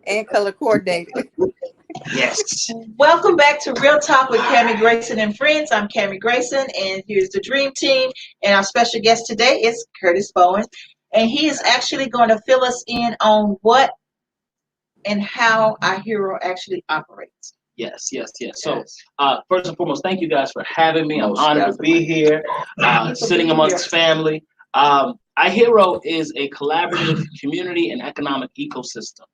And color coordinated. Yes. Welcome back to Real Talk with Cammie Grayson and Friends. I'm Cammie Grayson, and here's the Dream Team. And our special guest today is Curtis Bowmen, and he is actually going to fill us in on what and how our hero actually operates. Yes. So, first and foremost, thank you guys for having me. I'm honored to be here, sitting amongst family. iHero is a collaborative community and economic ecosystem.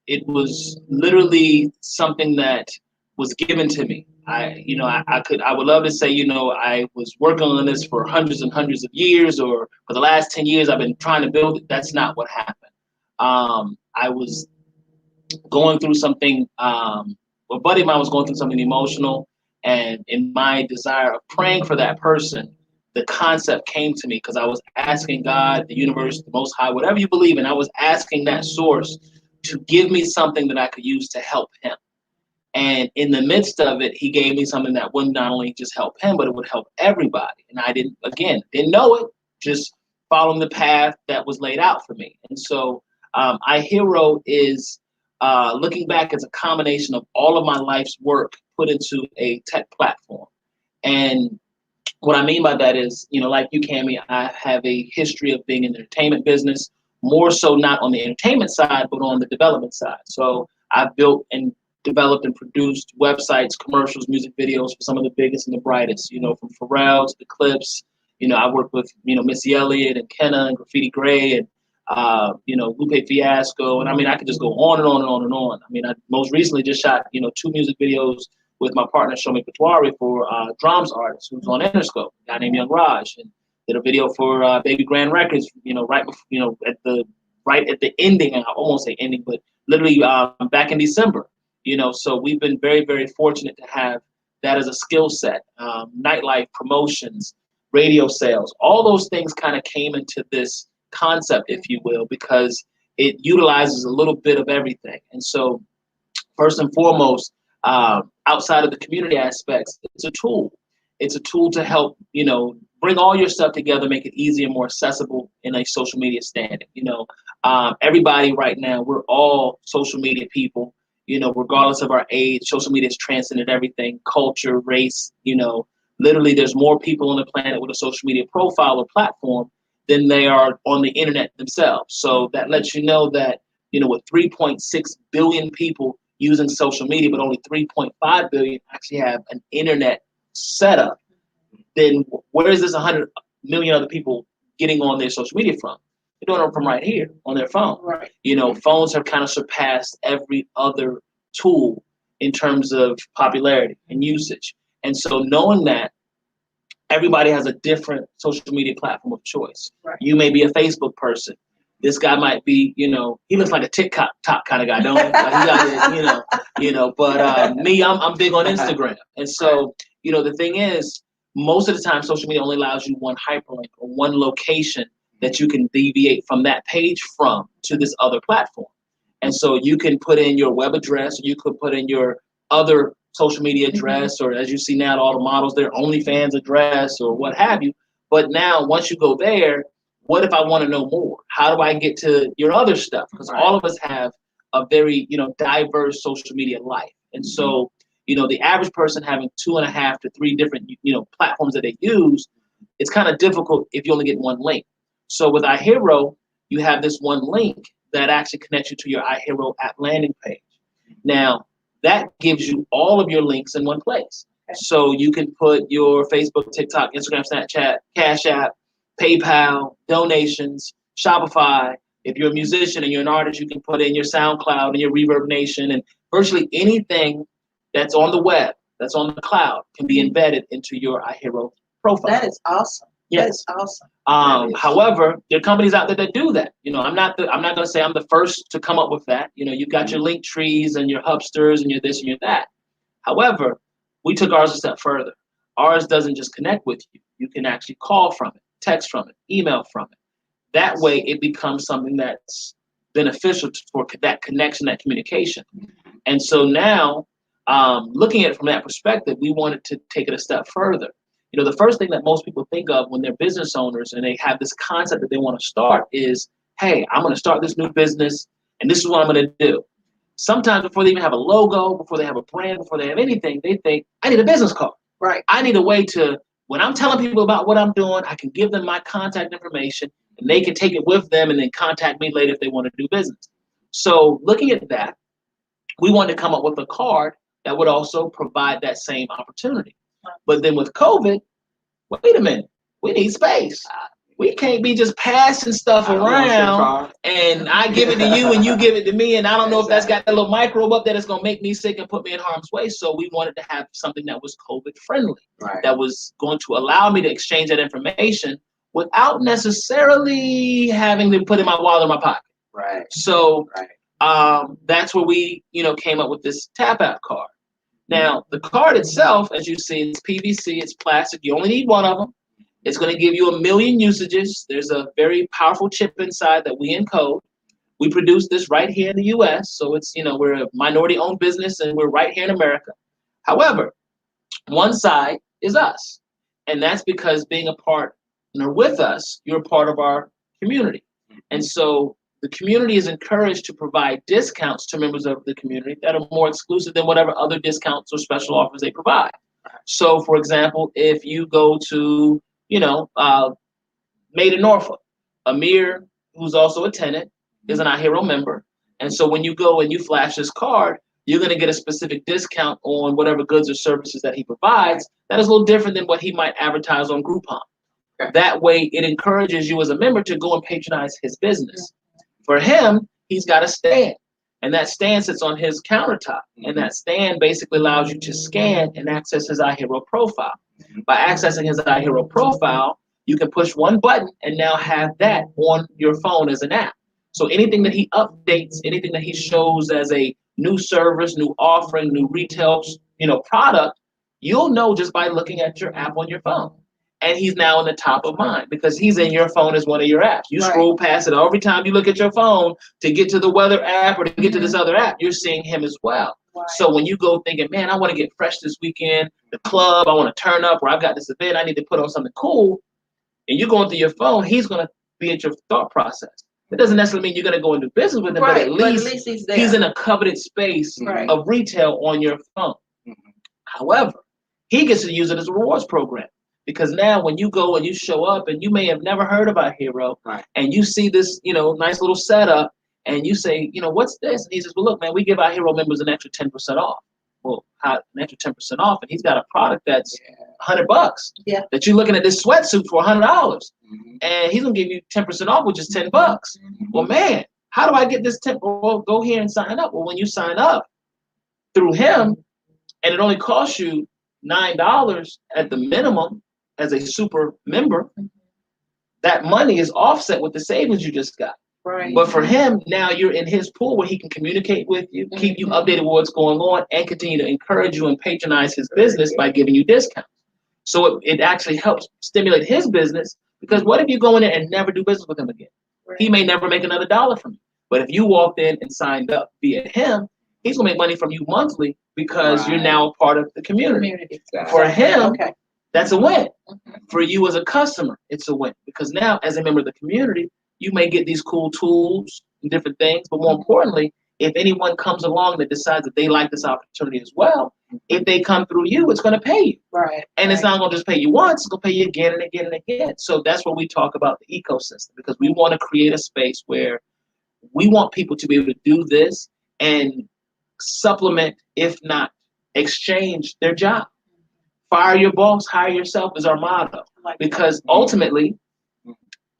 It was literally something that was given to me. I would love to say, I was working on this for hundreds and hundreds of years, or for the last 10 years, I've been trying to build it. That's not what happened. I was going through something, a buddy of mine was going through something emotional, and in my desire of praying for that person, the concept came to me because I was asking God, the universe, the Most High, whatever you believe in, I was asking that source to give me something that I could use to help him. And in the midst of it, he gave me something that would not only just help him, but it would help everybody. And I didn't know it, just following the path that was laid out for me. And so iHero is looking back, it's a combination of all of my life's work put into a tech platform. And what I mean by that is, like you, Cammie, I have a history of being in the entertainment business, more so not on the entertainment side, but on the development side. So I've built and developed and produced websites, commercials, music videos for some of the biggest and the brightest, from Pharrell to the Clips. I worked with, Missy Elliott and Kenna and Graffiti Gray and, Lupe Fiasco. And I mean, I could just go on and on and on and on. I mean, I most recently just shot, 2 music videos with my partner, Shomi Patwari, for drums artist who's on Interscope, a guy named Young Raj, and did a video for Baby Grand Records, right before, right at the ending, I almost say ending, but literally back in December, so we've been very, very fortunate to have that as a skill set, nightlife promotions, radio sales, all those things kind of came into this concept, if you will, because it utilizes a little bit of everything. And so first and foremost, outside of the community aspects, it's a tool. It's a tool to help, bring all your stuff together, make it easier, more accessible in a social media standing. Everybody right now, we're all social media people, regardless of our age. Social media has transcended everything, culture, race, literally there's more people on the planet with a social media profile or platform than they are on the internet themselves. So that lets you know that, with 3.6 billion people using social media, but only 3.5 billion actually have an internet setup, then where is this 100 million other people getting on their social media from? They're doing it from right here on their phone. Right. Phones have kind of surpassed every other tool in terms of popularity and usage. And so knowing that everybody has a different social media platform of choice. Right. You may be a Facebook person. This guy might be, he looks like a TikTok kind of guy, don't he? Like but me, I'm big on Instagram. And so, the thing is, most of the time, social media only allows you one hyperlink or one location that you can deviate from that page from to this other platform. And so you can put in your web address, or you could put in your other social media address, or as you see now, all the models, their OnlyFans address or what have you. But now, once you go there, what if I want to know more? How do I get to your other stuff? Because all of us have a very, diverse social media life. And so, the average person having 2.5 to 3 different, platforms that they use, it's kind of difficult if you only get one link. So with iHero, you have this one link that actually connects you to your iHero app landing page. Now, that gives you all of your links in one place. So you can put your Facebook, TikTok, Instagram, Snapchat, Cash App, PayPal, donations, Shopify. If you're a musician and you're an artist, you can put in your SoundCloud and your Reverb Nation, and virtually anything that's on the web, that's on the cloud, can be embedded into your iHero profile. That is awesome. Yes. That is awesome. However, there are companies out there that do that. I'm not going to say I'm the first to come up with that. You've got your link trees and your Hubsters and your this and your that. However, we took ours a step further. Ours doesn't just connect with you. You can actually call from it, text from it, email from it. That way, it becomes something that's beneficial for that connection, that communication. And so now, looking at it from that perspective, we wanted to take it a step further. The first thing that most people think of when they're business owners and they have this concept that they want to start is hey, I'm going to start this new business, and this is what I'm going to do. Sometimes before they even have a logo, before they have a brand, before they have anything, they think, I need a business card. Right. I need a way to, when I'm telling people about what I'm doing, I can give them my contact information, and they can take it with them and then contact me later if they want to do business. So looking at that, we wanted to come up with a card that would also provide that same opportunity. But then with COVID, wait a minute, we need space. We can't be just passing stuff around and I give it to you and you give it to me, and I don't know if that's got that little microbe up that it's going to make me sick and put me in harm's way. So we wanted to have something that was COVID friendly, that was going to allow me to exchange that information without necessarily having to put in my wallet or my pocket. Right. So that's where we, came up with this Tap App card. Now, the card itself, as you see, it's PVC, it's plastic. You only need one of them. It's going to give you 1 million usages. There's a very powerful chip inside that we encode. We produce this right here in the U.S., so it's, we're a minority-owned business, and we're right here in America. However, one side is us, and that's because being a partner with us, you're a part of our community. And so the community is encouraged to provide discounts to members of the community that are more exclusive than whatever other discounts or special offers they provide. So, for example, if you go to, Made in Norfolk, Amir, who's also a tenant, is an iHero member. And so when you go and you flash this card, you're going to get a specific discount on whatever goods or services that he provides. That is a little different than what he might advertise on Groupon. That way, it encourages you as a member to go and patronize his business. For him, he's got a stand, and that stand sits on his countertop, and that stand basically allows you to scan and access his iHero profile. By accessing his iHero profile, you can push one button and now have that on your phone as an app. So anything that he updates, anything that he shows as a new service, new offering, new retail, product, you'll know just by looking at your app on your phone. And he's now in the top of mind because he's in your phone as one of your apps. You scroll past it every time you look at your phone to get to the weather app or to get to this other app, you're seeing him as well. So when you go thinking, man, I want to get fresh this weekend, the club, I want to turn up, or I've got this event, I need to put on something cool, and you're going through your phone, he's going to be at your thought process. It doesn't necessarily mean you're going to go and do business with him, but at least he's in a coveted space of retail on your phone. However, he gets to use it as a rewards program. Because now when you go and you show up and you may have never heard about Hero, and you see this, nice little setup, and you say, what's this? And he says, well, look, man, we give our Hero members an extra 10% off. Well, how an extra 10% off? And he's got a product that's $100 that you're looking at this sweatsuit for $100, and he's gonna give you 10% off, which is $10. Well, man, how do I get this 10? Well, go here and sign up. Well, when you sign up through him, and it only costs you $9 at the minimum as a super member, that money is offset with the savings you just got. But for him, now you're in his pool where he can communicate with you, keep you updated with what's going on, and continue to encourage you and patronize his business by giving you discounts. So it actually helps stimulate his business, because what if you go in there and never do business with him again? He may never make another dollar from you. But if you walked in and signed up via him, he's gonna make money from you monthly because you're now a part of the community. For him, that's a win. For you as a customer, it's a win, because now as a member of the community, you may get these cool tools and different things, but more importantly, if anyone comes along that decides that they like this opportunity as well, if they come through you, it's going to pay you. And it's not going to just pay you once, it's going to pay you again and again and again. So that's what we talk about, the ecosystem, because we want to create a space where we want people to be able to do this and supplement, if not exchange, their job. Fire your boss, hire yourself is our motto. Because ultimately,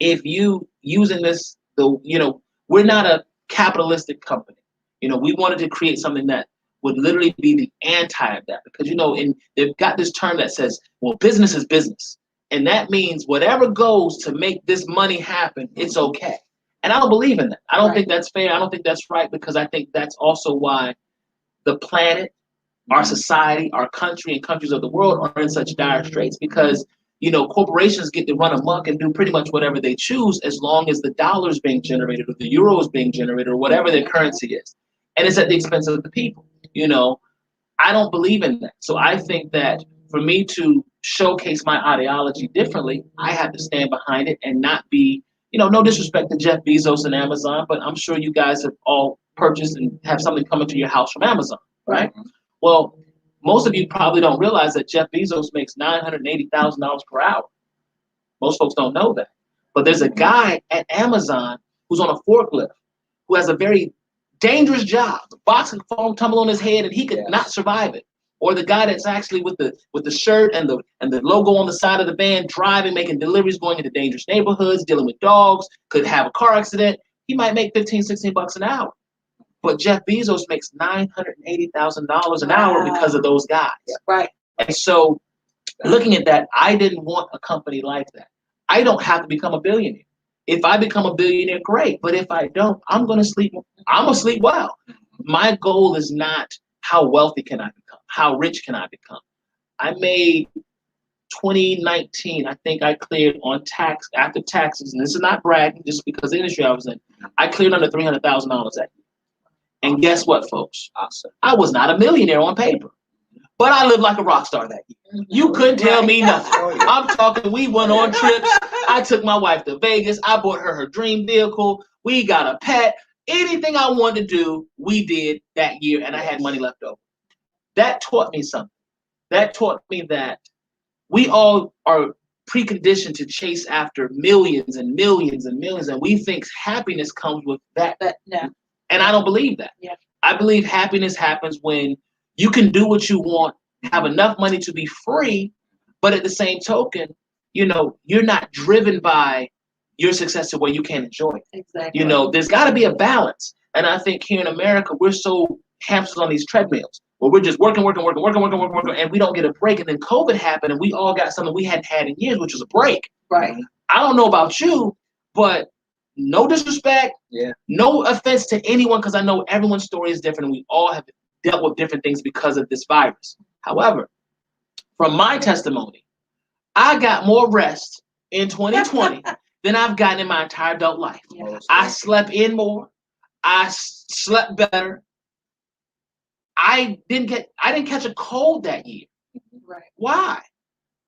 if you using this, we're not a capitalistic company. We wanted to create something that would literally be the anti of that, because and they've got this term that says, well, business is business, and that means whatever goes to make this money happen, it's okay. And I don't believe in that. I don't think that's fair. I don't think that's right, because I think that's also why the planet, our society, our country, and countries of the world are in such dire straits, because corporations get to run amok and do pretty much whatever they choose, as long as the dollar is being generated or the euro is being generated or whatever their currency is. And it's at the expense of the people. I don't believe in that. So I think that for me to showcase my ideology differently, I have to stand behind it and not be, no disrespect to Jeff Bezos and Amazon, but I'm sure you guys have all purchased and have something coming to your house from Amazon, right? Well, most of you probably don't realize that Jeff Bezos makes $980,000 per hour. Most folks don't know that. But there's a guy at Amazon who's on a forklift who has a very dangerous job. The box could fall, tumble on his head, and he could not survive it. Or the guy that's actually with the shirt and the logo on the side of the van, driving, making deliveries, going into dangerous neighborhoods, dealing with dogs, could have a car accident. He might make $15-16 an hour. But Jeff Bezos makes $980,000 an hour because of those guys. Right. And so looking at that, I didn't want a company like that. I don't have to become a billionaire. If I become a billionaire, great. But if I don't, I'm going to sleep. I'm going to sleep well. My goal is not how wealthy can I become? How rich can I become? I made 2019, I think I cleared on tax, after taxes, and this is not bragging, just because the industry I was in, I cleared under $300,000 that year. And guess what, folks? I was not a millionaire on paper, but I lived like a rock star that year. You couldn't tell me nothing. I'm talking, we went on trips. I took my wife to Vegas. I bought her dream vehicle. We got a pet. Anything I wanted to do, we did that year, and I had money left over. That taught me something. That taught me that we all are preconditioned to chase after millions and millions and millions, and we think happiness comes with that. And I don't believe that. Yeah. I believe happiness happens when you can do what you want, have enough money to be free, but at the same token, you're not driven by your success to where you can't enjoy it. Exactly. There's got to be a balance. And I think here in America, we're so hamsters on these treadmills where we're just working, and we don't get a break. And then COVID happened, and we all got something we hadn't had in years, which was a break. Right. I don't know about you, but no disrespect, no offense to anyone, because I know everyone's story is different, and we all have dealt with different things because of this virus. However, from my testimony, I got more rest in 2020 than I've gotten in my entire adult life. Yeah. I slept in more. I slept better. I didn't catch a cold that year. Right. Why?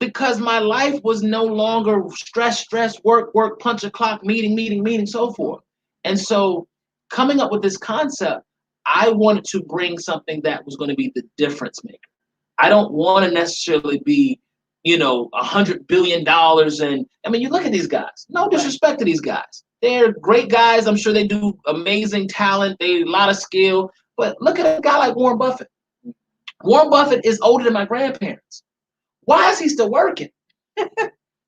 Because my life was no longer stress, work, punch a clock, meeting, so forth. And so coming up with this concept, I wanted to bring something that was going to be the difference maker. I don't want to necessarily be, $100 billion. And I mean, you look at these guys, no disrespect to these guys. They're great guys. I'm sure they do amazing talent. They a lot of skill. But look at a guy like Warren Buffett. Warren Buffett is older than my grandparents. Why is he still working?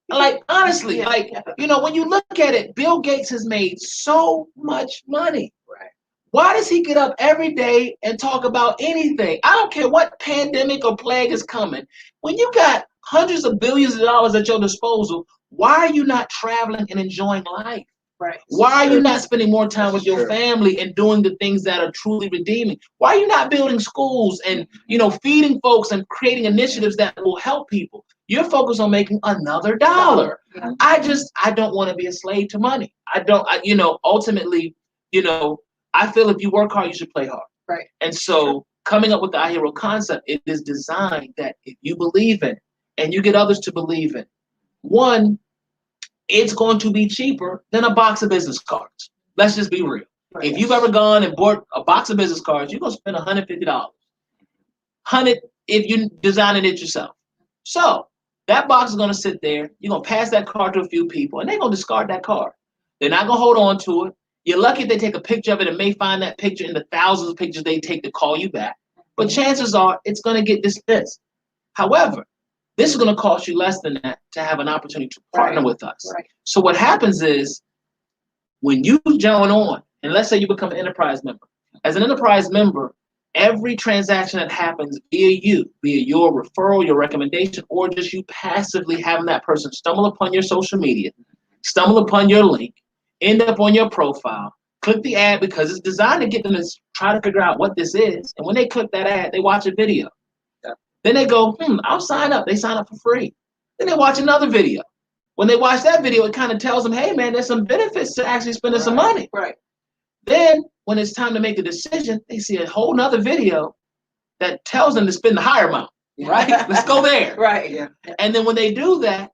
Like, honestly, when you look at it, Bill Gates has made so much money. Right. Why does he get up every day and talk about anything? I don't care what pandemic or plague is coming. When you got hundreds of billions of dollars at your disposal, why are you not traveling and enjoying life? Right. Why are you not spending more time with your family and doing the things that are truly redeeming? Why are you not building schools and, feeding folks and creating initiatives that will help people? You're focused on making another dollar. Yeah. I don't want to be a slave to money. Ultimately, I feel if you work hard, you should play hard. Right. And so coming up with the iHero concept, it is designed that if you believe in and you get others to believe in, one, it's going to be cheaper than a box of business cards. Let's just be real. Right. If you've ever gone and bought a box of business cards, you're going to spend $150. $100 if you're designing it yourself. So that box is going to sit there. You're going to pass that card to a few people, and they're going to discard that card. They're not going to hold on to it. You're lucky if they take a picture of it and may find that picture in the thousands of pictures they take to call you back. But chances are it's going to get dismissed. However, this is going to cost you less than that to have an opportunity to partner with us. Right. So what happens is when you join on, and let's say you become an enterprise member. As an enterprise member, every transaction that happens via you, via your referral, your recommendation, or just you passively having that person stumble upon your social media, stumble upon your link, end up on your profile, click the ad because it's designed to get them to try to figure out what this is. And when they click that ad, they watch a video. Then they go, I'll sign up. They sign up for free. Then they watch another video. When they watch that video, it kind of tells them, hey, man, there's some benefits to actually spending some money. Right. Then when it's time to make a decision, they see a whole nother video that tells them to spend the higher amount. Right? Let's go there. Right. Yeah. And then when they do that,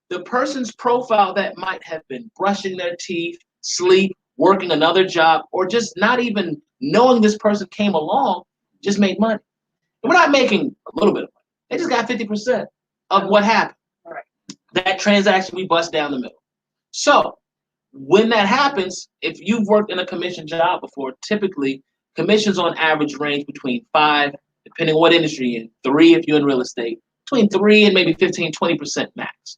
the person's profile that might have been brushing their teeth, sleep, working another job, or just not even knowing this person came along, just made money. And we're not making a little bit of money. They just got 50% of what happened. Right. That transaction, we bust down the middle. So when that happens, if you've worked in a commission job before, typically commissions on average range between 5, depending on what industry you're in, 3 if you're in real estate, between 3 and maybe 15, 20% max.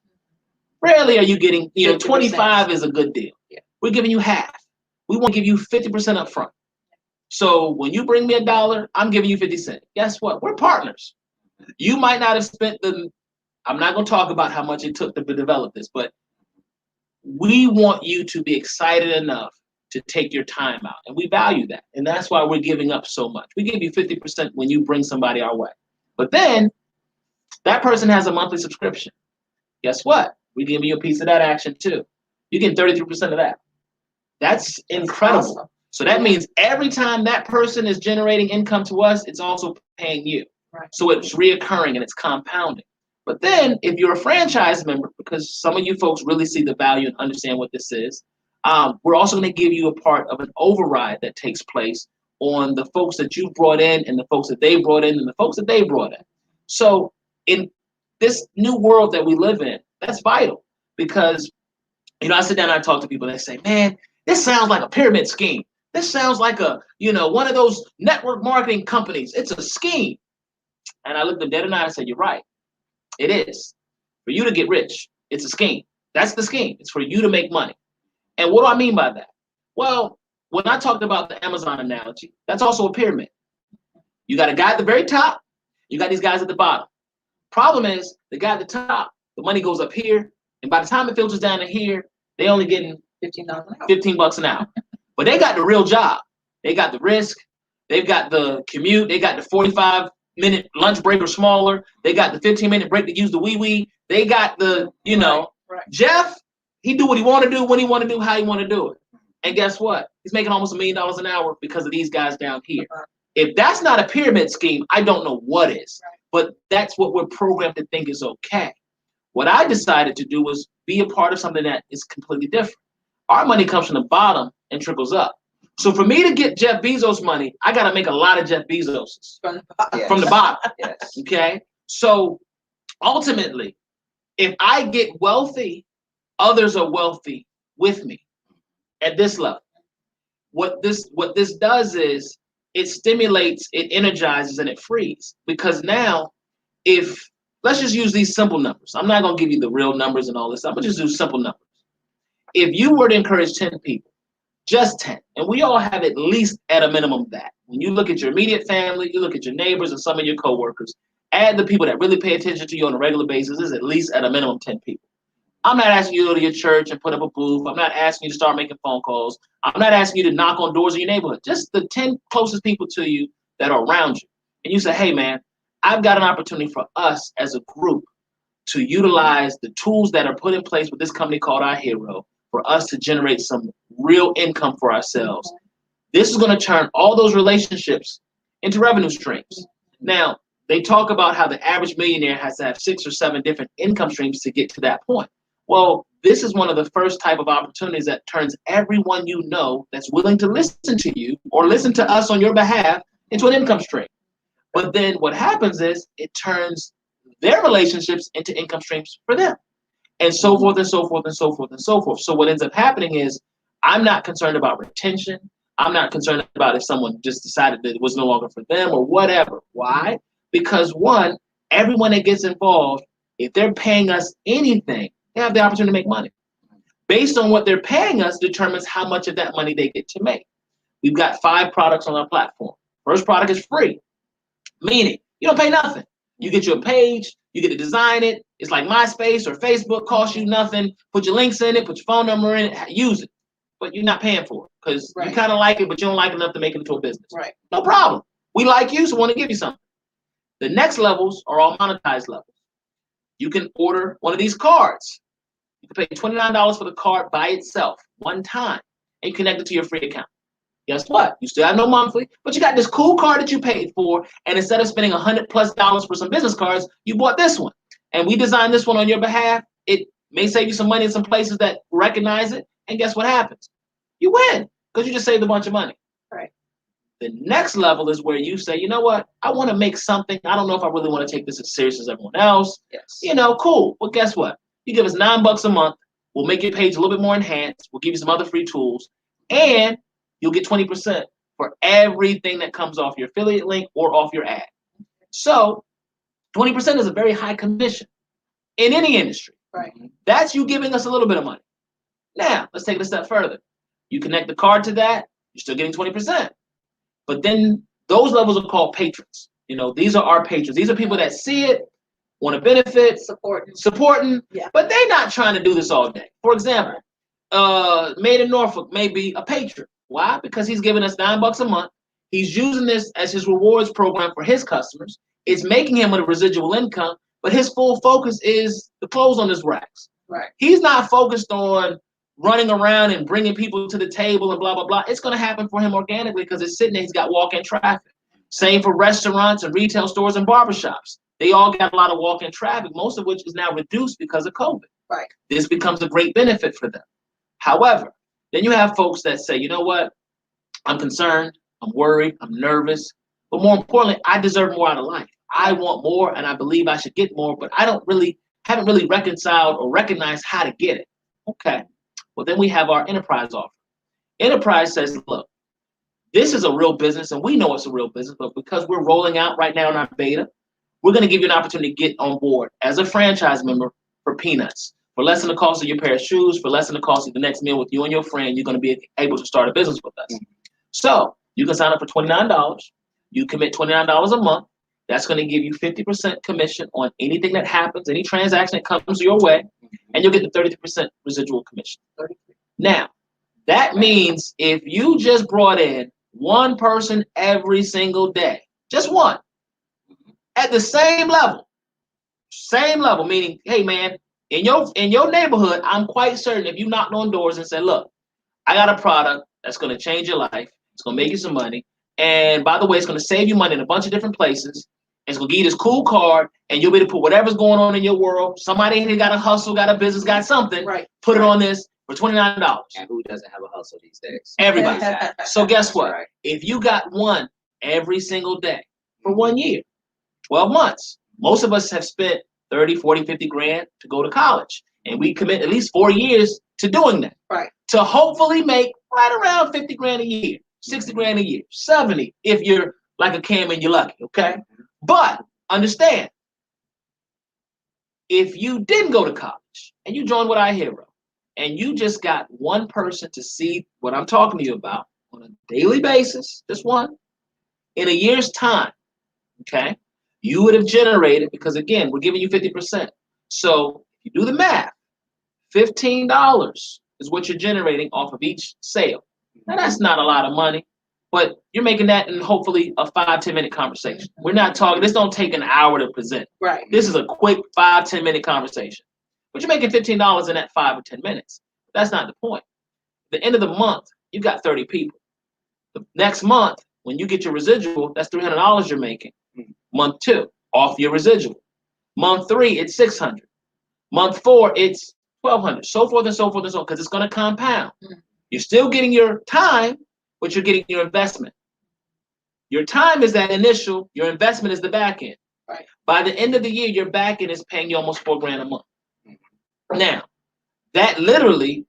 Rarely are you getting, 25 is a good deal. Yeah. We're giving you half. We want to give you 50% up front. So when you bring me $1, I'm giving you 50 cents. Guess what? We're partners. You might not have spent I'm not going to talk about how much it took to develop this, but we want you to be excited enough to take your time out. And we value that. And that's why we're giving up so much. We give you 50% when you bring somebody our way. But then that person has a monthly subscription. Guess what? We give you a piece of that action too. You get 33% of that. That's incredible. Awesome. So that means every time that person is generating income to us, it's also paying you. Right. So it's reoccurring and it's compounding. But then if you're a franchise member, because some of you folks really see the value and understand what this is, we're also going to give you a part of an override that takes place on the folks that you brought in and the folks that they brought in and the folks that they brought in. So in this new world that we live in, that's vital because, I sit down and I talk to people and they say, man, this sounds like a pyramid scheme. This sounds like one of those network marketing companies. It's a scheme. And I looked them dead in the eye and said, you're right. It is. For you to get rich, it's a scheme. That's the scheme. It's for you to make money. And what do I mean by that? Well, when I talked about the Amazon analogy, that's also a pyramid. You got a guy at the very top. You got these guys at the bottom. Problem is, the guy at the top, the money goes up here. And by the time it filters down to here, they only getting $15 an hour. But they got the real job. They got the risk. They've got the commute. They got the 45-minute lunch break or smaller. They got the 15-minute break to use the wee-wee. They got the, Right. Jeff, he do what he want to do, when he want to do, how he want to do it. And guess what? He's making almost $1 million an hour because of these guys down here. If that's not a pyramid scheme, I don't know what is. Right. But that's what we're programmed to think is okay. What I decided to do was be a part of something that is completely different. Our money comes from the bottom and trickles up. So for me to get Jeff Bezos money, I got to make a lot of Jeff Bezoses from the bottom. Yes. Okay. So ultimately, if I get wealthy, others are wealthy with me at this level. What this does is it stimulates, it energizes, and it frees. Because now, let's just use these simple numbers. I'm not going to give you the real numbers and all this. I'm going to just do simple numbers. If you were to encourage 10 people, just 10, and we all have at least at a minimum that. When you look at your immediate family, you look at your neighbors and some of your coworkers, add the people that really pay attention to you on a regular basis, there's at least at a minimum 10 people. I'm not asking you to go to your church and put up a booth. I'm not asking you to start making phone calls. I'm not asking you to knock on doors in your neighborhood. Just the 10 closest people to you that are around you. And you say, hey, man, I've got an opportunity for us as a group to utilize the tools that are put in place with this company called Our Hero for us to generate some real income for ourselves. This is going to turn all those relationships into revenue streams. Now, they talk about how the average millionaire has to have 6 or 7 different income streams to get to that point. Well, this is one of the first type of opportunities that turns everyone you know that's willing to listen to you or listen to us on your behalf into an income stream. But then what happens is it turns their relationships into income streams for them. And so forth and so forth and so forth and so forth. So what ends up happening is I'm not concerned about retention. I'm not concerned about if someone just decided that it was no longer for them or whatever. Why? Because one, everyone that gets involved, if they're paying us anything, they have the opportunity to make money. Based on what they're paying us determines how much of that money they get to make. We've got 5 products on our platform. First product is free, meaning you don't pay nothing. You get your page, you get to design it. It's like MySpace or Facebook, costs you nothing. Put your links in it, put your phone number in it, use it. But you're not paying for it because you kind of like it, but you don't like it enough to make it into a business. Right. No problem. We like you, so we want to give you something. The next levels are all monetized levels. You can order one of these cards. You can pay $29 for the card by itself one time and connect it to your free account. Guess what? You still have no monthly, but you got this cool card that you paid for, and instead of spending $100+ for some business cards, you bought this one. And we designed this one on your behalf. It may save you some money in some places that recognize it. And guess what happens? You win because you just saved a bunch of money. Right. The next level is where you say, you know what? I want to make something. I don't know if I really want to take this as serious as everyone else. Yes. You know, cool. Well, guess what? You give us $9 a month. We'll make your page a little bit more enhanced. We'll give you some other free tools. And you'll get 20% for everything that comes off your affiliate link or off your ad. So 20% is a very high commission in any industry. Right. That's you giving us a little bit of money. Now, let's take it a step further. You connect the card to that, you're still getting 20%. But then those levels are called patrons. You know, these are our patrons. These are people that see it, want to benefit, supporting, yeah. But they're not trying to do this all day. For example, Made in Norfolk may be a patron. Why? Because he's giving us $9 a month. He's using this as his rewards program for his customers. It's making him a residual income, but his full focus is the clothes on his racks. Right. He's not focused on running around and bringing people to the table and blah, blah, blah. It's going to happen for him organically because it's sitting there. He's got walk-in traffic. Same for restaurants and retail stores and barbershops. They all got a lot of walk-in traffic, most of which is now reduced because of COVID. Right. This becomes a great benefit for them. However, then you have folks that say, you know what? I'm concerned. I'm worried. I'm nervous. But more importantly, I deserve more out of life. I want more, and I believe I should get more, but I haven't really reconciled or recognized how to get it. Okay. Well, then we have our enterprise offer. Enterprise says, look, this is a real business, and we know it's a real business, but because we're rolling out right now in our beta, we're going to give you an opportunity to get on board as a franchise member for peanuts. For less than the cost of your pair of shoes, for less than the cost of the next meal with you and your friend, you're going to be able to start a business with us. So you can sign up for $29. You commit $29 a month. That's going to give you 50% commission on anything that happens, any transaction that comes your way, and you'll get the 33% residual commission. Now, that means if you just brought in one person every single day, just one, at the same level, meaning, hey man, in your neighborhood, I'm quite certain if you knocked on doors and said, look, I got a product that's going to change your life, it's going to make you some money, and by the way, it's going to save you money in a bunch of different places. It's going to give you this cool card, and you'll be able to put whatever's going on in your world. Somebody here got a hustle, got a business, got something. Right. Put it on this for $29. And who doesn't have a hustle these days? Everybody. So guess what? Right. If you got one every single day for 1 year, 12 months, most of us have spent 30, 40, 50 grand to go to college. And we commit at least 4 years to doing that. Right. To hopefully make right around 50 grand a year, 60 grand a year, 70 if you're like a Cam and you're lucky, okay? But understand, if you didn't go to college and you joined with our hero and you just got one person to see what I'm talking to you about on a daily basis, just one, in a year's time, okay, you would have generated, because again, we're giving you 50%. So if you do the math, $15 is what you're generating off of each sale. Now that's not a lot of money, but you're making that in hopefully a 5-10 minute conversation. We're not talking, this don't take an hour to present. Right. This is a quick 5-10 minute conversation. But you're making $15 in that 5 or 10 minutes. That's not the point. At the end of the month, you got 30 people. The next month, when you get your residual, that's $300 you're making. Month 2, off your residual. Month 3, it's $600. Month 4, it's $1,200. So forth and so forth and so on, because it's going to compound. You're still getting your time, but you're getting your investment. Your time is that initial, your investment is the back end. Right. By the end of the year, your back end is paying you almost $4 grand a month. Now, that literally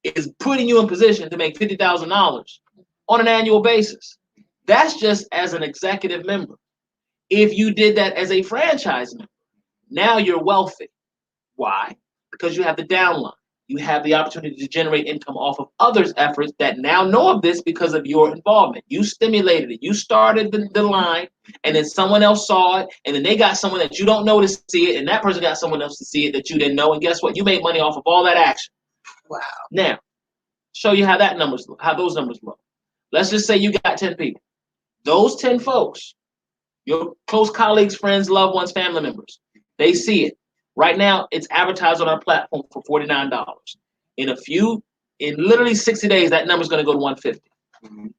is putting you in position to make $50,000 on an annual basis. That's just as an executive member. If you did that as a franchise member, now you're wealthy. Why? Because you have the downline. You have the opportunity to generate income off of others' efforts that now know of this because of your involvement. You stimulated it. You started the line, and then someone else saw it, and then they got someone that you don't know to see it, and that person got someone else to see it that you didn't know, and guess what? You made money off of all that action. Wow. Now, show you how those numbers look. Let's just say you got 10 people. Those 10 folks, your close colleagues, friends, loved ones, family members, they see it. Right now, it's advertised on our platform for $49. In literally 60 days, that number's going to go to $150.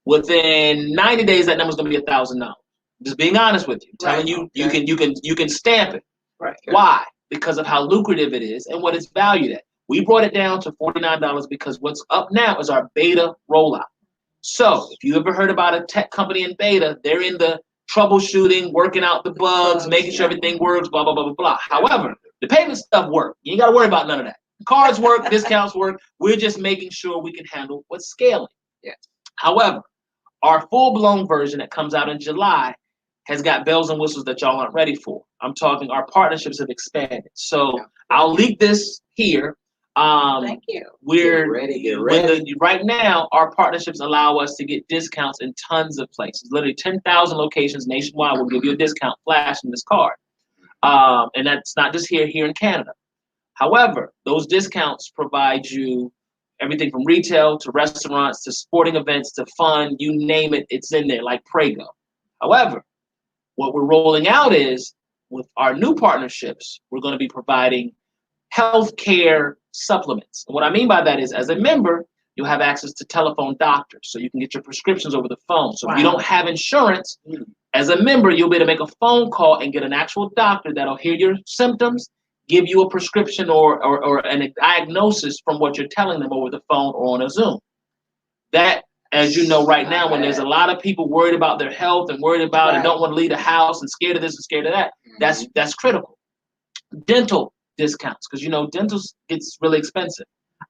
Within 90 days, that number's going to be $1,000. Just being honest with you, telling you, you can stamp it. Right. Why? because of how lucrative it is and what it's valued at. We brought it down to $49 because what's up now is our beta rollout. So if you ever heard about a tech company in beta, they're in the troubleshooting, working out the bugs, making sure everything works, blah, blah, blah, blah, blah. However, the payment stuff works. You ain't got to worry about none of that. Cards work, discounts work. We're just making sure we can handle what's scaling. Yeah. However, our full-blown version that comes out in July has got bells and whistles that y'all aren't ready for. I'm talking our partnerships have expanded. So I'll leak this here. Thank you. We're Get ready. Right now, our partnerships allow us to get discounts in tons of places. Literally 10,000 locations nationwide will give you a discount flash in this card. And that's not just here in Canada. However, those discounts provide you everything from retail to restaurants to sporting events to fun, you name it, it's in there, like Prego. However, what we're rolling out is, with our new partnerships, we're going to be providing healthcare supplements. And what I mean by that is, as a member, you'll have access to telephone doctors, so you can get your prescriptions over the phone. So if you don't have insurance, as a member, you'll be able to make a phone call and get an actual doctor that'll hear your symptoms, give you a prescription or a diagnosis from what you're telling them over the phone or on a Zoom. That, as you know, right now, when there's a lot of people worried about their health and worried about and don't want to leave the house and scared of this and scared of that, that's critical. Dental discounts, because dental gets really expensive.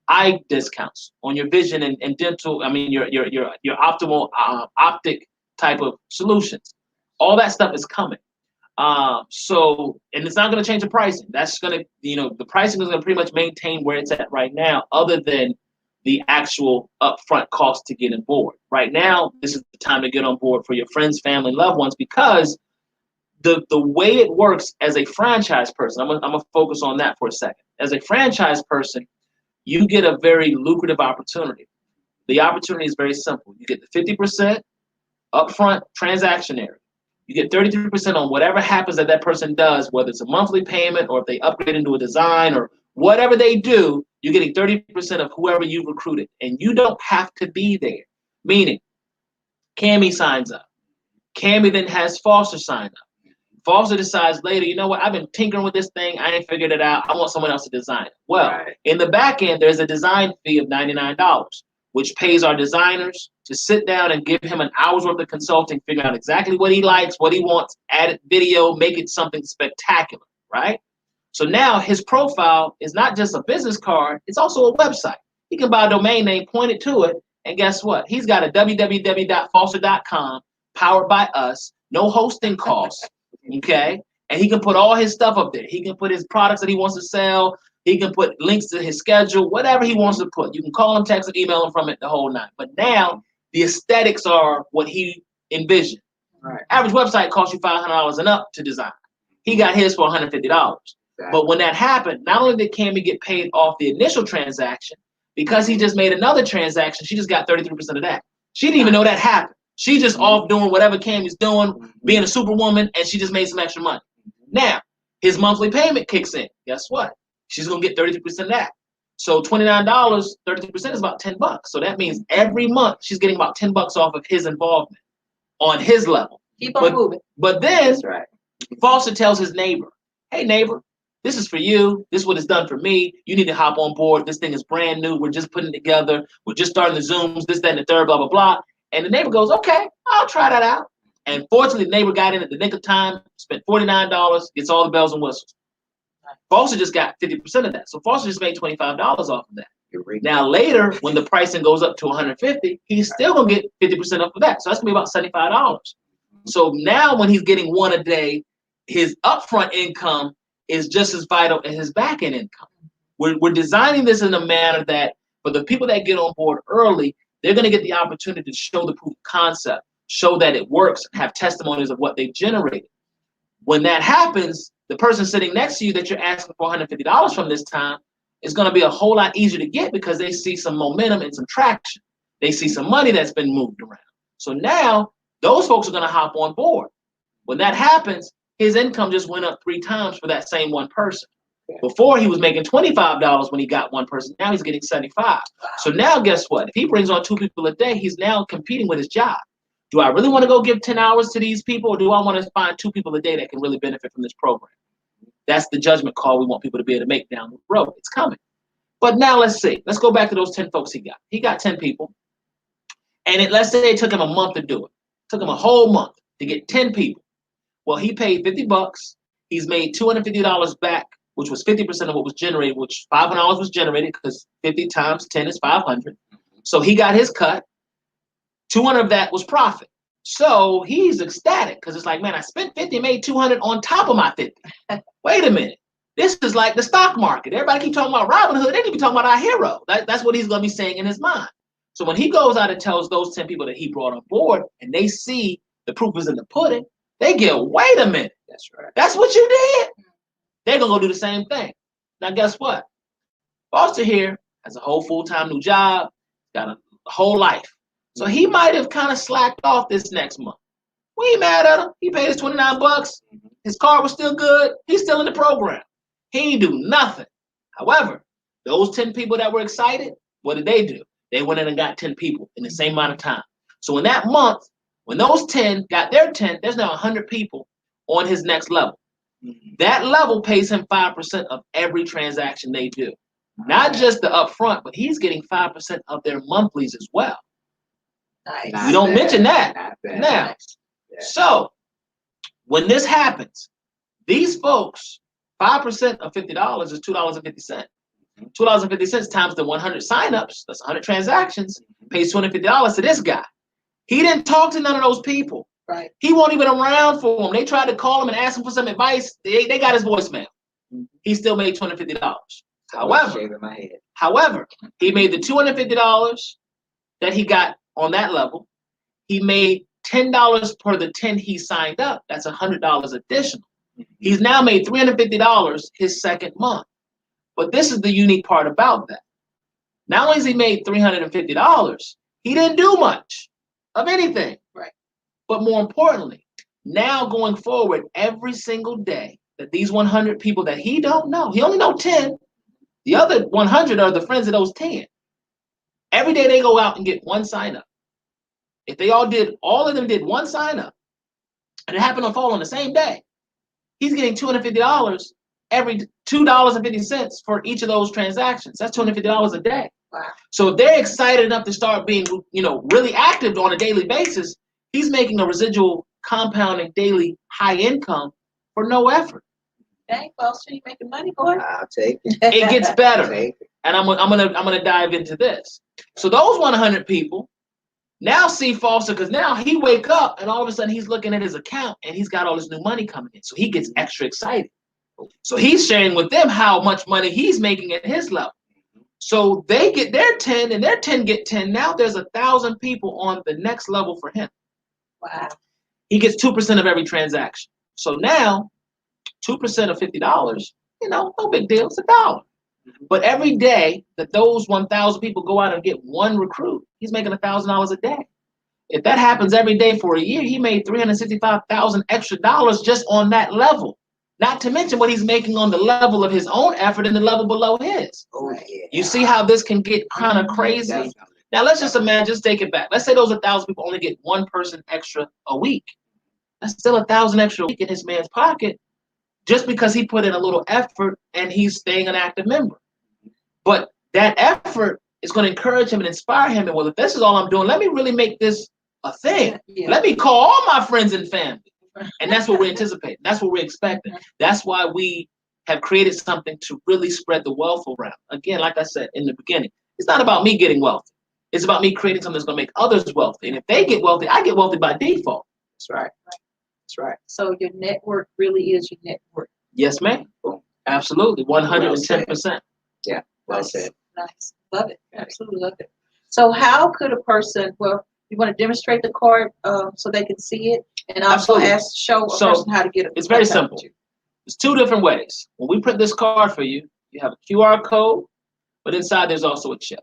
Eye discounts on your vision and dental. I mean, your optimal optic type of solutions. All that stuff is coming. So, and it's not going to change the pricing. That's going to, the pricing is going to pretty much maintain where it's at right now, other than the actual upfront cost to get on board. Right now, this is the time to get on board for your friends, family, loved ones, because the way it works as a franchise person, I'm gonna focus on that for a second. As a franchise person, you get a very lucrative opportunity. The opportunity is very simple. You get the 50% upfront transaction area. You get 33% on whatever happens that person does, whether it's a monthly payment or if they upgrade into a design or whatever they do, you're getting 30% of whoever you recruited. And you don't have to be there. Meaning, Cammie signs up. Cammie then has Foster sign up. Foster decides later, you know what, I've been tinkering with this thing. I ain't figured it out. I want someone else to design it. Well, in the back end, there's a design fee of $99, which pays our designers to sit down and give him an hour's worth of consulting, figure out exactly what he likes, what he wants, add video, make it something spectacular, right? So now his profile is not just a business card, it's also a website. He can buy a domain name, point it to it, and guess what? He's got a www.foster.com, powered by us, no hosting costs, okay? And he can put all his stuff up there. He can put his products that he wants to sell. He can put links to his schedule, whatever he wants to put. You can call him, text him, email him from it, the whole nine. But now the aesthetics are what he envisioned. Right. Average website costs you $500 and up to design. He got his for $150. Exactly. But when that happened, not only did Cammie get paid off the initial transaction, because he just made another transaction, she just got 33% of that. She didn't even know that happened. She just off doing whatever Cammie's doing, being a superwoman, and she just made some extra money. Now, his monthly payment kicks in. Guess what? She's going to get 33% of that. So $29, 33% is about $10. So that means every month she's getting about $10 off of his involvement on his level. Keep on moving. But then Foster tells his neighbor, hey, neighbor, this is for you. This is what it's done for me. You need to hop on board. This thing is brand new. We're just putting it together. We're just starting the Zooms, this, that, and the third, blah, blah, blah. And the neighbor goes, okay, I'll try that out. And fortunately, the neighbor got in at the nick of time, spent $49, gets all the bells and whistles. Foster just got 50% of that. So Foster just made $25 off of that. Now later, when the pricing goes up to $150, he's still gonna get 50% off of that. So that's gonna be about $75. So now when he's getting one a day, his upfront income is just as vital as his back end income. We're designing this in a manner that for the people that get on board early, they're gonna get the opportunity to show the proof of concept, show that it works, have testimonies of what they've generated. When that happens, the person sitting next to you that you're asking for $150 from this time is going to be a whole lot easier to get because they see some momentum and some traction. They see some money that's been moved around. So now those folks are going to hop on board. When that happens, his income just went up 3 times for that same one person. Before he was making $25 when he got one person. Now he's getting $75. So now guess what? If he brings on 2 people a day, he's now competing with his job. Do I really want to go give 10 hours to these people, or do I want to find 2 people a day that can really benefit from this program? That's the judgment call we want people to be able to make down the road. It's coming. But now let's see. Let's go back to those 10 folks he got. He got 10 people. And let's say it took him a month to do it. Took him a whole month to get 10 people. Well, he paid $50. He's made $250 back, which was 50% of what was generated, which $500 was generated because 50 times 10 is 500. So he got his cut. 200 of that was profit. So he's ecstatic because it's like, man, I spent 50 and made 200 on top of my 50. Wait a minute. This is like the stock market. Everybody keep talking about Robin Hood. They need to be talking about our hero. That's what he's going to be saying in his mind. So when he goes out and tells those 10 people that he brought on board and they see the proof is in the pudding, they get, wait a minute. That's right. That's what you did? They're going to go do the same thing. Now, guess what? Foster here has a whole full-time new job, got a whole life. So he might have kind of slacked off this next month. We ain't mad at him. He paid his $29. His car was still good. He's still in the program. He ain't do nothing. However, those 10 people that were excited, what did they do? They went in and got 10 people in the same amount of time. So in that month, when those 10 got their 10, there's now 100 people on his next level. That level pays him 5% of every transaction they do. Not just the upfront, but he's getting 5% of their monthlies as well. Nice. We don't mention that. Not bad. Now, Yeah. so when this happens, these folks, 5% of $50 is $2.50. $2.50 times the 100 signups, that's 100 transactions, pays $250 to this guy. He didn't talk to none of those people. Right. He wasn't even around for them. They tried to call him and ask him for some advice. They got his voicemail. He still made $250. Shaving my head. However, he made the $250 that he got on that level. He made $10 per the 10 he signed up. That's $100 additional. He's now made $350 his second month. But this is the unique part about that. Not only has he made $350, he didn't do much of anything. Right. But more importantly, now going forward, every single day that these 100 people that he don't know, he only knows 10, the other 100 are the friends of those 10. Every day they go out and get one sign up. If they all of them did one sign up, and it happened to fall on the same day, he's getting $250 every $2.50 for each of those transactions. That's $250 a day. Wow. So if they're excited enough to start being, really active on a daily basis, he's making a residual compounding daily high income for no effort. Dang, Foster, you making money, boy? I'll take it. It gets better, Take it. and I'm gonna dive into this. So those 100 people now see Foster because now he wake up and all of a sudden he's looking at his account and he's got all this new money coming in. So he gets extra excited. So he's sharing with them how much money he's making at his level. So they get their 10 and their 10 get 10. Now there's 1,000 people on the next level for him. Wow. He gets 2% of every transaction. So now 2% of $50, no big deal. It's $1. But every day that those 1,000 people go out and get one recruit, he's making $1,000 a day. If that happens every day for a year, he made $365,000 extra dollars just on that level. Not to mention what he's making on the level of his own effort and the level below his. Oh, yeah. You see how this can get kind of crazy? Definitely. Now let's just imagine, just take it back. Let's say those 1,000 people only get one person extra a week. That's still 1,000 extra a week in this man's pocket, just because he put in a little effort and he's staying an active member. But that effort is going to encourage him and inspire him. And well, if this is all I'm doing, let me really make this a thing. Yeah. Let me call all my friends and family. And that's what we're anticipating. That's what we're expecting. That's why we have created something to really spread the wealth around. Again, like I said in the beginning, it's not about me getting wealthy. It's about me creating something that's going to make others wealthy. And if they get wealthy, I get wealthy by default. That's right. That's right. So your network really is your network. Yes, ma'am. Absolutely. 110%. Yeah. Well said. Nice. Love it. Absolutely love it. So how could a person, you want to demonstrate the card so they can see it, and also Absolutely. show a person how to get it? It's very simple. There's two different ways. When we print this card for you, you have a QR code, but inside there's also a chip.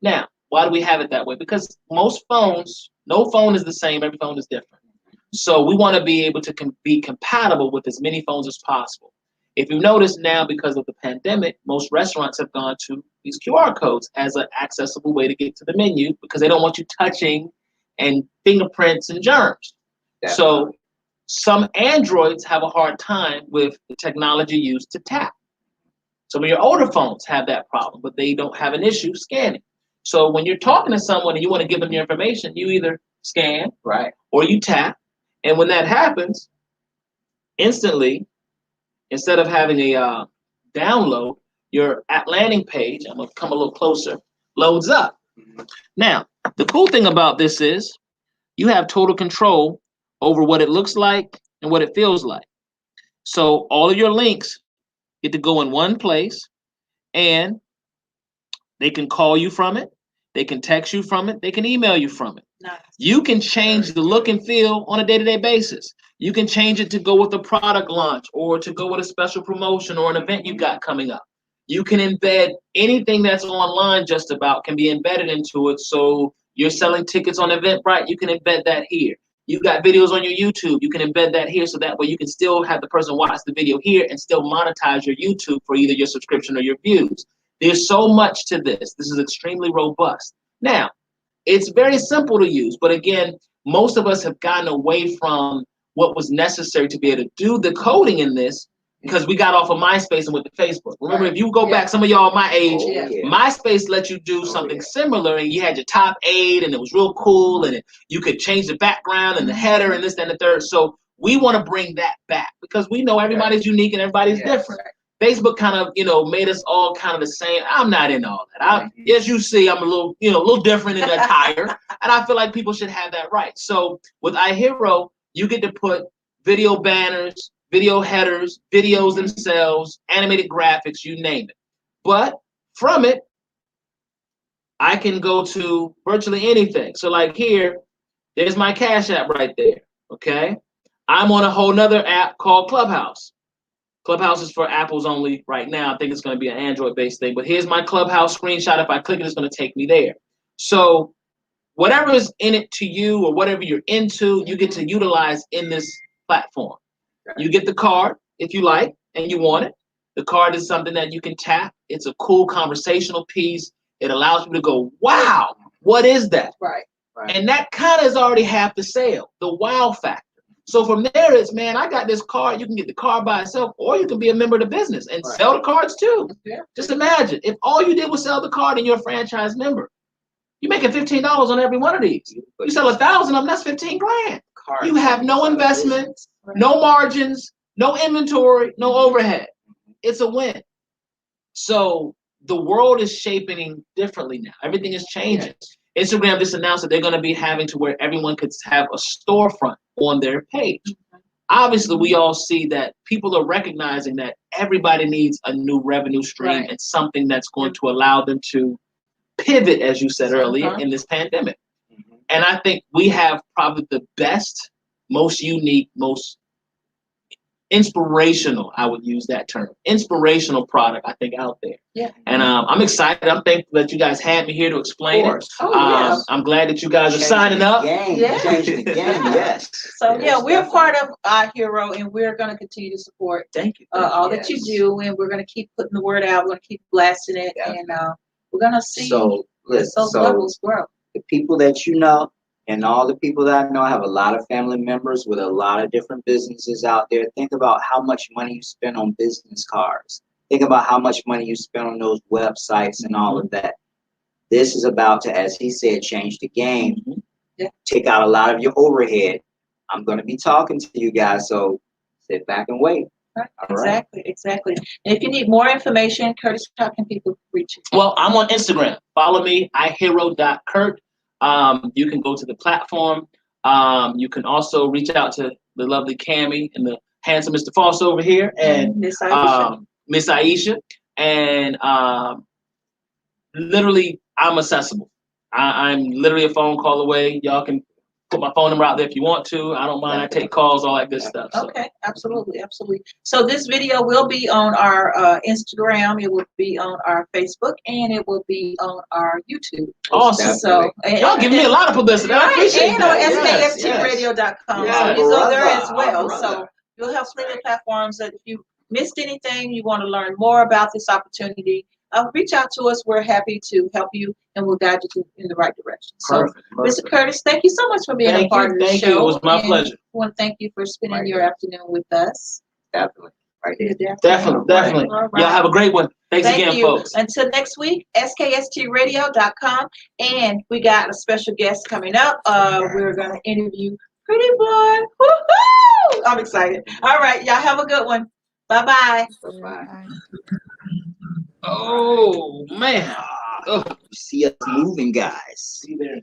Now, why do we have it that way? Because most phones, no phone is the same. Every phone is different. So we want to be able to be compatible with as many phones as possible. If you notice now, because of the pandemic, most restaurants have gone to these QR codes as an accessible way to get to the menu because they don't want you touching and fingerprints and germs. Definitely. some Androids have a hard time with the technology used to tap. Some of your older phones have that problem, but they don't have an issue scanning. So when you're talking to someone and you want to give them your information, you either scan, right, or you tap. And when that happens, instantly, instead of having a download, your landing page, I'm going to come a little closer, loads up. Now, the cool thing about this is you have total control over what it looks like and what it feels like. So all of your links get to go in one place, and they can call you from it, they can text you from it, they can email you from it. Nice. You can change the look and feel on a day-to-day basis. You can change it to go with a product launch or to go with a special promotion or an event you got coming up. You can embed anything that's online just about can be embedded into it. So you're selling tickets on Eventbrite, you can embed that here. You got videos on your YouTube, you can embed that here so that way you can still have the person watch the video here and still monetize your YouTube for either your subscription or your views. There's so much to this. This is extremely robust. Now, it's very simple to use, but again, most of us have gotten away from what was necessary to be able to do the coding in this because we got off of MySpace and went to Facebook. Remember, if you go back, some of y'all my age, MySpace let you do something similar, and you had your top 8, and it was real cool, and you could change the background and the header and this, that, and the third. So we want to bring that back because we know everybody's unique and everybody's different. Facebook kind of, made us all kind of the same. I'm not in all that. As you see, I'm a little different in attire, and I feel like people should have that right. So with iHero, you get to put video banners, video headers, videos themselves, animated graphics, you name it. But from it, I can go to virtually anything. So like here, there's my Cash App right there, okay? I'm on a whole nother app called Clubhouse. Clubhouse is for Apples only right now. I think it's going to be an Android-based thing. But here's my Clubhouse screenshot. If I click it, it's going to take me there. So whatever is in it to you or whatever you're into, you get to utilize in this platform. You get the card if you like and you want it. The card is something that you can tap. It's a cool conversational piece. It allows people to go, wow, what is that? Right. And that kind of is already half the sale, the wow factor. So from there, it's, man, I got this card. You can get the card by itself, or you can be a member of the business and sell the cards too. Yeah. Just imagine if all you did was sell the card and you're a franchise member. You're making $15 on every one of these. You sell 1,000 of them, that's 15 grand. You have no investment, no margins, no inventory, no overhead. It's a win. So the world is shaping differently now. Everything is changing. Instagram just announced that they're going to be having to where everyone could have a storefront on their page. Obviously, we all see that people are recognizing that everybody needs a new revenue stream and something that's going to allow them to pivot, as you said earlier, in this pandemic. And I think we have probably the best, most unique, most inspirational, I would use that term, inspirational product, I think, out there. Yeah. And I'm excited. I'm thankful that you guys had me here to explain it. I'm glad that you guys are signing up. Yes. So, we're part of iHero, and we're going to continue to support all that you do, and we're going to keep putting the word out. We're going to keep blasting it, and we're going to see those levels grow. The people that you know, and all the people that I know, I have a lot of family members with a lot of different businesses out there. Think about how much money you spend on business cards. Think about how much money you spend on those websites and all of that. This is about to, as he said, change the game. Take out a lot of your overhead. I'm going to be talking to you guys, so sit back and wait. Right. Exactly. And if you need more information, Curtis, how can people reach you? Well, I'm on Instagram. Follow me, ihero.curt. You can go to the platform. You can also reach out to the lovely Cammie and the handsome Mr. Foss over here and Miss Aisha. And literally, I'm accessible. I'm literally a phone call away. Y'all can put my phone number out there if you want to. I don't mind. I take calls, all that good stuff. So. Okay, absolutely. So this video will be on our Instagram. It will be on our Facebook, and it will be on our YouTube. Awesome. So y'all give me a lot of publicity. I appreciate that. And on skftradio.com. So you go there as well. So you'll have plenty of platforms that if you missed anything, you want to learn more about this opportunity, reach out to us. We're happy to help you, and we'll guide you in the right direction. So, Mr. Curtis, thank you so much for being a part of the show. Thank you. It was my pleasure. want to thank you for spending Right your here. afternoon with us. Definitely. Right there. Definitely. All right. Y'all have a great one. Thanks Thank again, you. folks. Until next week, skstradio.com. And we got a special guest coming up. We're going to interview Pretty Boy. Woo-hoo! I'm excited. All right. Y'all have a good one. Bye-bye. Bye-bye. Oh man. You see us moving, guys. See there.